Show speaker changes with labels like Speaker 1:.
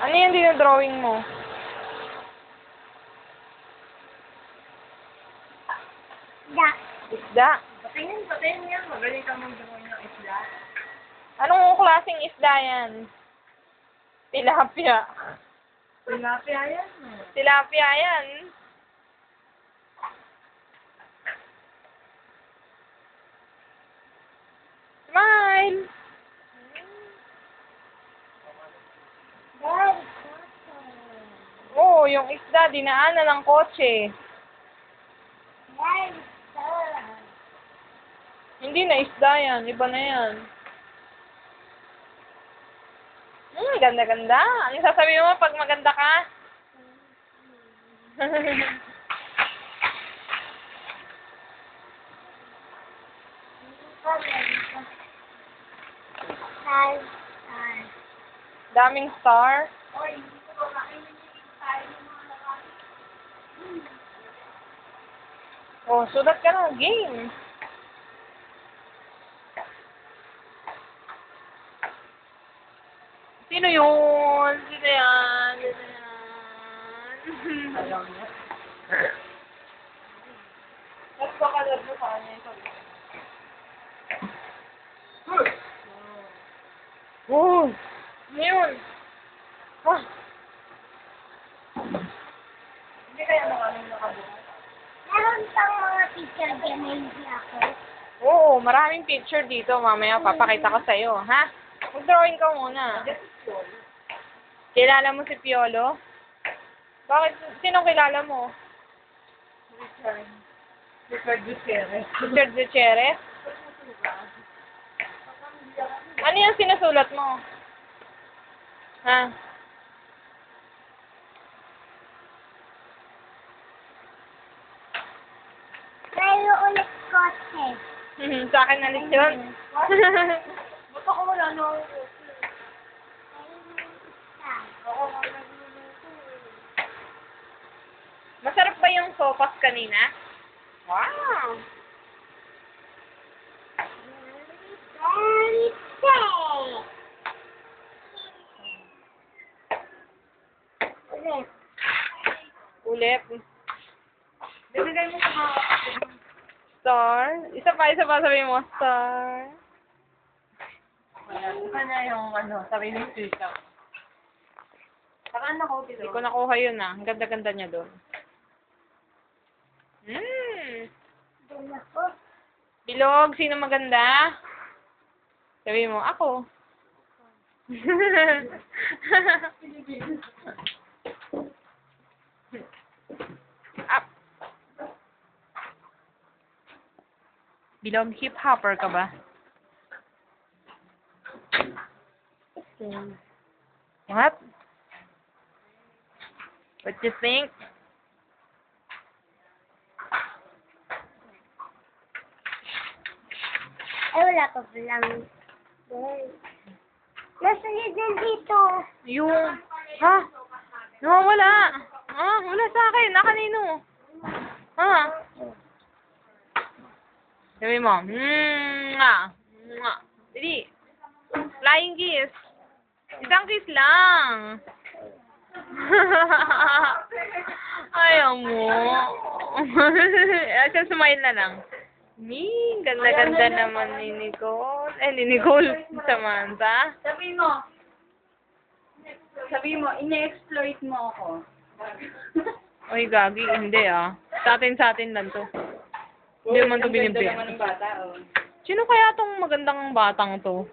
Speaker 1: Ano yung dinodrawing mo?
Speaker 2: Da.
Speaker 1: Isda.
Speaker 3: Patingin yan. Magaling kang mag-drawing ng isla.
Speaker 1: Anong klaseng isda yan? Tilapia.
Speaker 3: Tilapia yan.
Speaker 1: Tilapia yan. Smile!
Speaker 2: Dad.
Speaker 1: Oo, yung isda, dinaanan ng kotse.
Speaker 2: Dad.
Speaker 1: Hindi na isda yan, iba na yan. Ganda-ganda. Ano sasabihin mo pag maganda ka?
Speaker 2: Dad.
Speaker 1: Daming star.
Speaker 2: Oy, hindi ko ba kainin tayo ng mga lakas?
Speaker 1: Oh, sulat ka na. Game. Sino yun? Sino yan? Sino yan?
Speaker 3: Ayaw niya.
Speaker 1: Mas pakalad mo sa kanya yung sabi. Oh! Ano yun? Ah!
Speaker 3: Hindi kaya nakabukas.
Speaker 2: Meron pang mga picture dyan na hindi ako.
Speaker 1: Oo, maraming picture dito. Mamaya papakita ko sa'yo, ha? Mag-drawing ka muna. Kilala mo si Piolo? Bakit? Sinong kilala mo?
Speaker 3: Richard Gutierrez.
Speaker 1: Richard Gutierrez? Ano yung sinusulat mo? Ha?
Speaker 2: Tayo ulit kotse.
Speaker 1: Sa akin na yun.
Speaker 3: Ba't ako wala na ako? Ako nga nagluluto.
Speaker 1: Masarap ba yung sopas kanina? Wow! Ulit.
Speaker 3: Bibigay mo sa mga kapatid mo.
Speaker 1: Star. Isa pa sabihin mo. Star.
Speaker 3: Ayan, isa na yung sabi ng sisa. Saan ako,
Speaker 1: Hindi ko nakuha yun ah. Ang ganda-ganda niya doon.
Speaker 2: Doon ako.
Speaker 1: Bilog, sino maganda? Sabi mo, ako. Up. Bilog, hip-hopper ka ba? What? What you think?
Speaker 2: Ay, wala pa palang. Nasa din dito.
Speaker 1: Yung, ha? Nawawala. Ah, wala sa akin. Na kanino? Ha? Sabi mo, nga. Dili. Flying kiss. Isang kiss lang. Ayaw mo. Asa smile na lang. Ganda-ganda naman ni Nicole. Ni Nicole. Samantha.
Speaker 3: Sabi mo, ine-exploit mo ako.
Speaker 1: Oy, gagi. Hindi ah. Sa atin lang to. Hindi naman to binibigyan.
Speaker 3: Ang ganda naman ng bata, oh.
Speaker 1: Sino kaya tong magandang batang to?